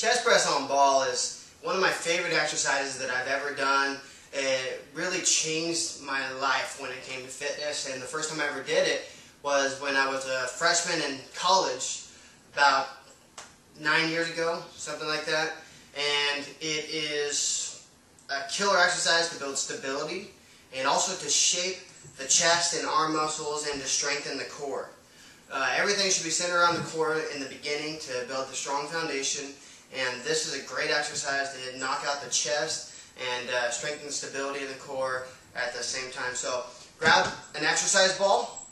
Chest press on ball is one of my favorite exercises that I've ever done. It really changed my life when it came to fitness, and the first time I ever did it was when I was a freshman in college about 9 years ago, something like that. And it is a killer exercise to build stability and also to shape the chest and arm muscles and to strengthen the core. Everything should be centered around the core in the beginning to build the strong foundation, and this is a great exercise to knock out the chest and strengthen the stability of the core at the same time. So grab an exercise ball.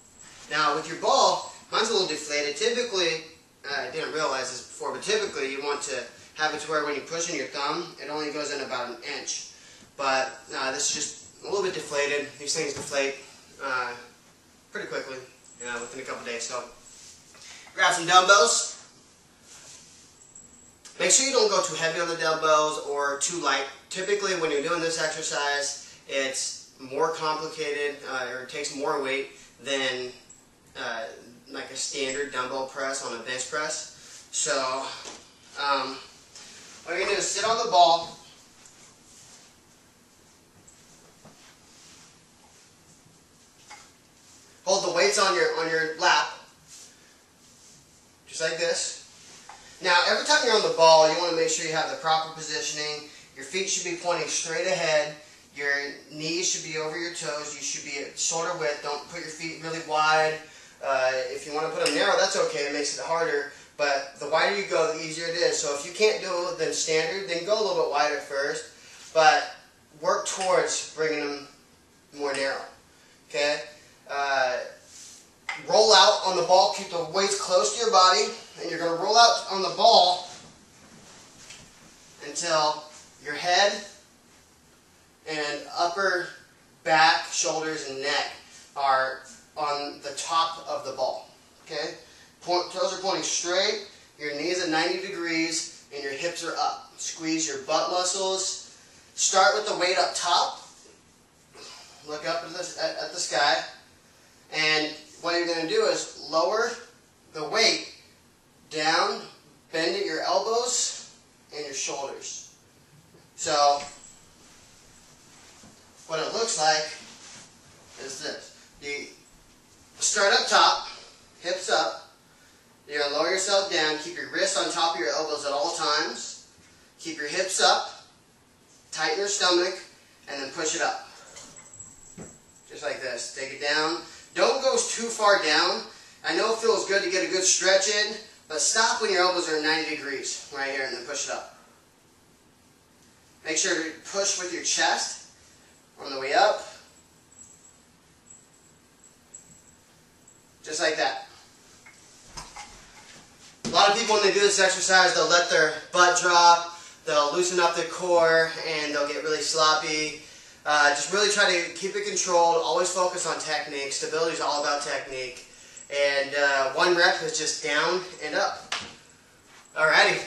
Now with your ball, mine's a little deflated. Typically, I didn't realize this before, but typically you want to have it to where when you push in your thumb, it only goes in about 1 inch. But this is just a little bit deflated. These things deflate pretty quickly, within a couple days. So grab some dumbbells. Make sure you don't go too heavy on the dumbbells or too light. Typically when you're doing this exercise, it's more complicated or it takes more weight than like a standard dumbbell press on a bench press. So what you're going to do is sit on the ball. Hold the weights on your lap, just like this. Now, every time you're on the ball, you want to make sure you have the proper positioning. Your feet should be pointing straight ahead. Your knees should be over your toes. You should be at shoulder width. Don't put your feet really wide. If you want to put them narrow, that's okay. It makes it harder. But the wider you go, the easier it is. So if you can't do it than standard, then go a little bit wider first. But work towards bringing them more narrow. Okay? Roll out on the ball. Keep the weights close to your body. And you're going to roll out on the ball until your head and upper back, shoulders, and neck are on the top of the ball. Okay? Toes are pointing straight, your knees at 90 degrees, and your hips are up. Squeeze your butt muscles. Start with the weight up top. Look up at the sky. And what you're going to do is lower the weight down, bend at your elbows and your shoulders. So what it looks like is this. You start up top, hips up. You're going to lower yourself down. Keep your wrists on top of your elbows at all times. Keep your hips up. Tighten your stomach. And then push it up. Just like this. Take it down. Don't go too far down. I know it feels good to get a good stretch in, but stop when your elbows are 90 degrees right here and then push it up. Make sure to push with your chest on the way up. Just like that. A lot of people, when they do this exercise, they'll let their butt drop, they'll loosen up their core, and they'll get really sloppy. Just really try to keep it controlled, always focus on technique. Stability is all about technique. And 1 rep is just down and up. Alrighty.